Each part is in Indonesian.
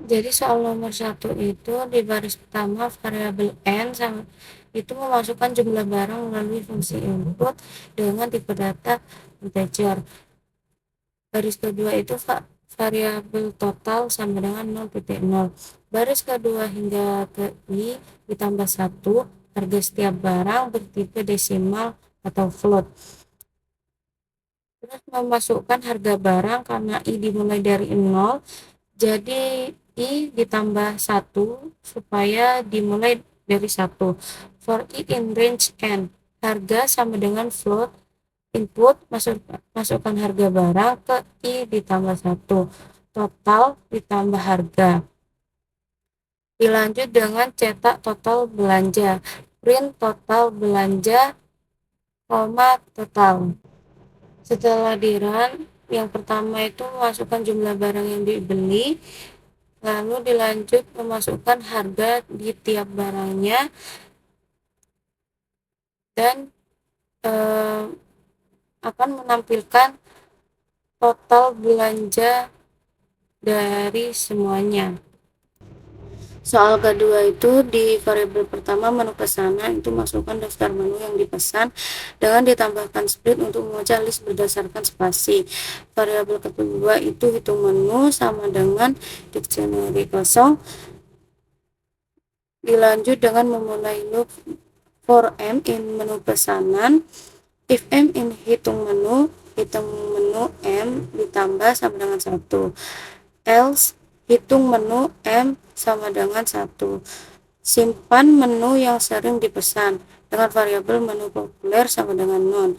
Jadi soal nomor 1 itu di baris pertama variabel n sama itu memasukkan jumlah barang melalui fungsi input dengan tipe data integer. Baris kedua itu variabel total sama dengan 0,0. Baris kedua hingga ke i ditambah 1, harga setiap barang bertipe desimal atau float. Terus memasukkan harga barang karena i dimulai dari 0, jadi i ditambah 1 supaya dimulai dari 1. For i in range n, harga sama dengan float input, masukkan harga barang ke i ditambah 1, total ditambah harga. Dilanjut dengan cetak total belanja, print total belanja, total. Setelah di run, yang pertama itu masukkan jumlah barang yang dibeli, lalu dilanjut memasukkan harga di tiap barangnya, dan akan menampilkan total belanja dari semuanya. Soal kedua itu di variabel pertama menu pesanan itu masukkan daftar menu yang dipesan dengan ditambahkan split untuk memecah list berdasarkan spasi. Variabel kedua itu hitung menu sama dengan dictionary kosong. Dilanjut dengan memulai loop for m in menu pesanan. If m in hitung menu m ditambah sama dengan 1. Else hitung menu m sama dengan 1. Simpan menu yang sering dipesan dengan variabel menu populer sama dengan non.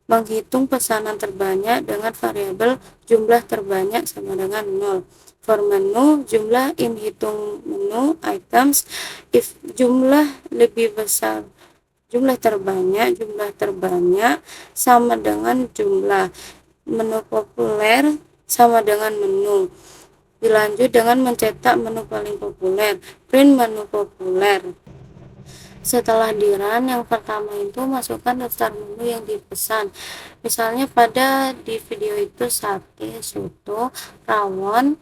Menghitung pesanan terbanyak dengan variabel jumlah terbanyak sama dengan 0. For menu, jumlah in hitung menu items. If jumlah lebih besar jumlah terbanyak sama dengan jumlah menu populer sama dengan menu. Dilanjut dengan mencetak menu paling populer, print menu populer. Setelah di run, yang pertama itu masukkan daftar menu yang dipesan. Misalnya pada di video itu sate, soto, rawon.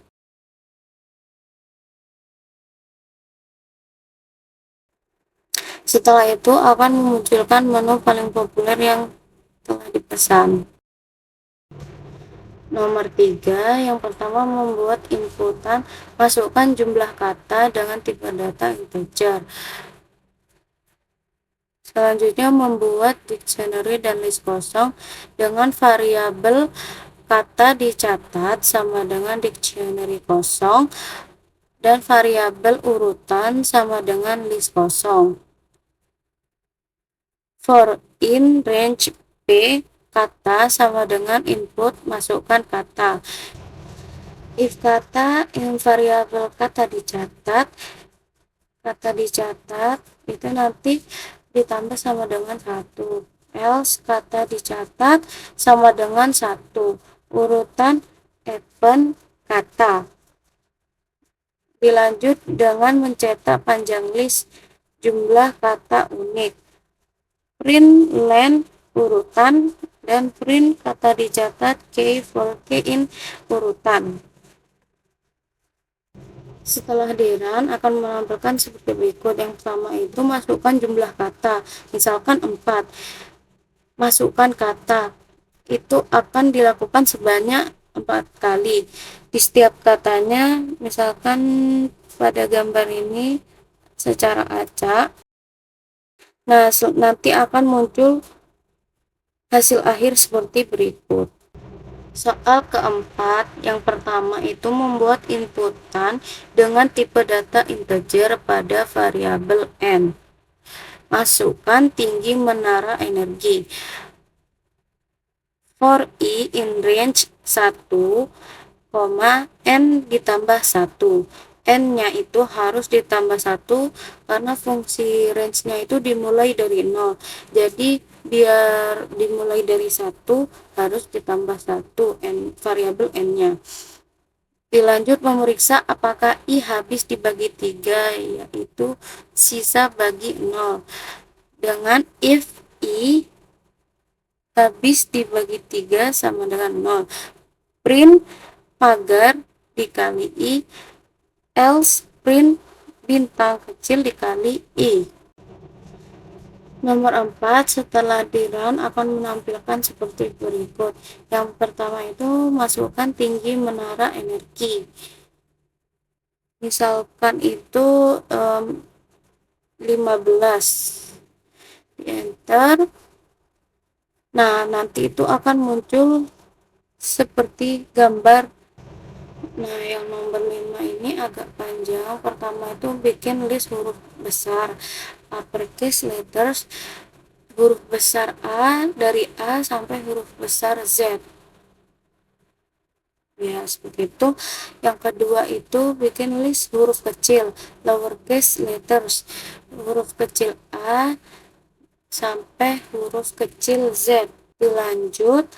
Setelah itu akan memunculkan menu paling populer yang telah dipesan. Nomor 3, yang pertama membuat inputan, masukkan jumlah kata dengan tipe data integer. Selanjutnya membuat dictionary dan list kosong dengan variabel kata dicatat sama dengan dictionary kosong dan variabel urutan sama dengan list kosong. For in range p, kata sama dengan input, masukkan kata. If kata in variabel kata dicatat itu nanti ditambah sama dengan 1. Else kata dicatat sama dengan 1. Urutan event kata. Dilanjut dengan mencetak panjang list jumlah kata unik. Print len urutan dan print kata dicatat k for k in urutan. Setelah di run akan menampilkan seperti berikut. Yang pertama itu masukkan jumlah kata, misalkan 4. Masukkan kata, itu akan dilakukan sebanyak 4 kali. Di setiap katanya, misalkan pada gambar ini secara acak, nah nanti akan muncul hasil akhir seperti berikut. Soal keempat, yang pertama itu membuat inputan dengan tipe data integer pada variabel n. Masukkan tinggi menara energi. For i in range 1, n ditambah 1. N-nya itu harus ditambah 1 karena fungsi range-nya itu dimulai dari 0. Jadi biar dimulai dari 1 harus ditambah 1 variabel n-nya. Dilanjut memeriksa apakah i habis dibagi 3, yaitu sisa bagi 0. Dengan if i habis dibagi 3 sama dengan 0. Print pagar dikali i else print bintang kecil dikali I. Nomor 4, setelah di run akan menampilkan seperti berikut. Yang pertama itu masukkan tinggi menara energi. Misalkan itu 15. Di enter. Nah, nanti itu akan muncul seperti gambar. Nah, yang nomor 5 ini agak panjang. Pertama itu bikin list huruf besar, uppercase letters, huruf besar A, dari A sampai huruf besar Z. Ya, seperti itu. Yang kedua itu bikin list huruf kecil, lowercase letters, huruf kecil A sampai huruf kecil Z. Dilanjut,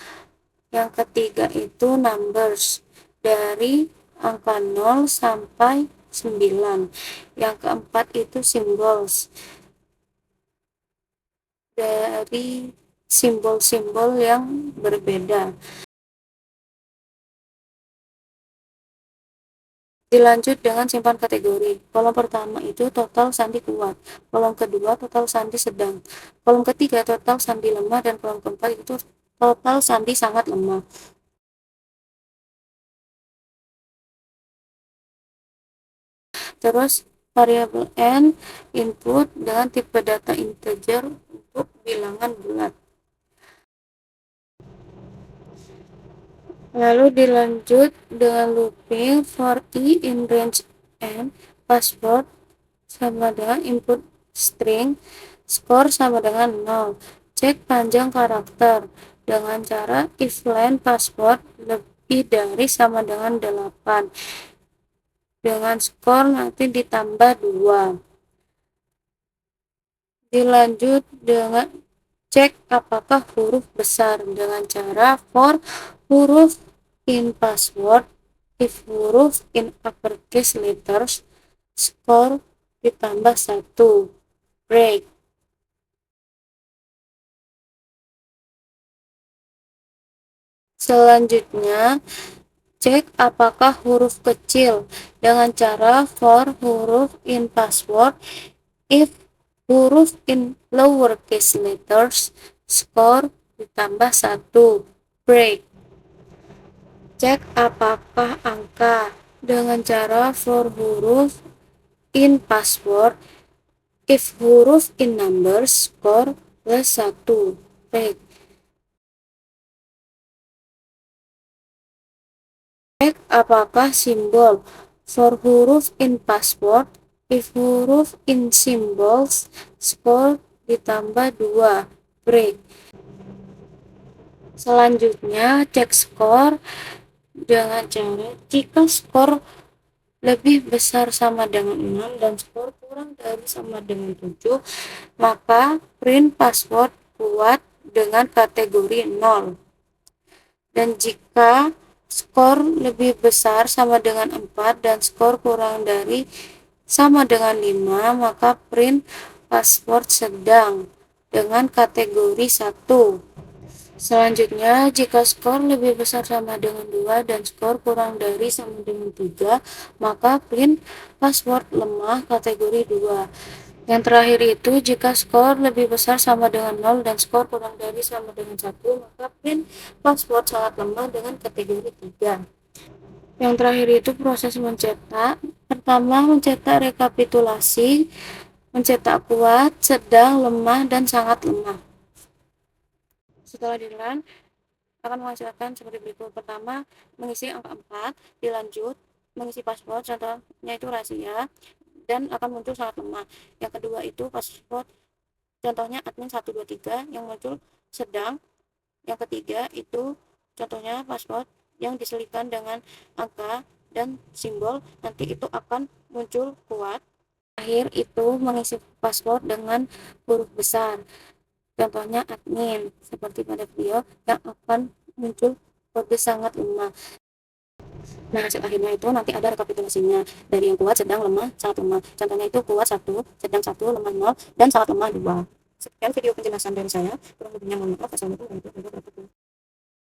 yang ketiga itu numbers, dari angka 0 sampai 9. Yang keempat itu symbols, dari simbol-simbol yang berbeda. Dilanjut dengan simpan kategori. Kolom pertama itu total sandi kuat, kolom kedua total sandi sedang, kolom ketiga total sandi lemah, dan kolom keempat itu total sandi sangat lemah. Terus variabel n input dengan tipe data integer untuk bilangan bulat. Lalu dilanjut dengan looping for I in range n, password sama dengan input string, skor sama dengan 0. Cek panjang karakter dengan cara if len password lebih dari sama dengan 8. Dengan skor nanti ditambah 2. Dilanjut dengan cek apakah huruf besar dengan cara for huruf in password, if huruf in uppercase letters, skor ditambah 1. Break. Selanjutnya, cek apakah huruf kecil dengan cara for huruf in password, if huruf in lowercase letters, skor ditambah 1. Break. Cek apakah angka dengan cara for huruf in password, if huruf in numbers, skor plus 1. Break. Cek apakah simbol for huruf in password, if huruf in symbols, skor ditambah 2. Break. Selanjutnya, cek skor dengan cara jika skor lebih besar sama dengan 6 dan skor kurang dari sama dengan 7, maka print password kuat dengan kategori 0. Dan jika skor lebih besar sama dengan 4 dan skor kurang dari sama dengan 5, maka print password sedang dengan kategori 1. Selanjutnya, jika skor lebih besar sama dengan 2 dan skor kurang dari sama dengan 3, maka print password lemah kategori 2. Yang terakhir itu, jika skor lebih besar sama dengan 0 dan skor kurang dari sama dengan 1, maka print password sangat lemah dengan kategori 3. Yang terakhir itu proses mencetak. Pertama, mencetak rekapitulasi, mencetak kuat, sedang, lemah, dan sangat lemah. Setelah di run, akan menghasilkan seperti berikut. Pertama, mengisi angka 4, dilanjut mengisi password, contohnya itu rahasia, dan akan muncul sangat lemah. Yang kedua itu password, contohnya admin 123 yang muncul sedang. Yang ketiga itu contohnya password yang diselipkan dengan angka dan simbol, nanti itu akan muncul kuat. Akhir itu mengisi password dengan huruf besar, contohnya admin, seperti pada video yang akan muncul kode sangat lemah. Nah, hasil akhirnya itu nanti ada rekapitulasinya dari yang kuat, sedang, lemah, sangat lemah. Contohnya itu kuat 1, sedang 1, lemah 0, dan sangat lemah 2. Sekian video penjelasan dari saya. Kurang lebihnya mohon maaf. Assalamualaikum warahmatullahi wabarakatuh.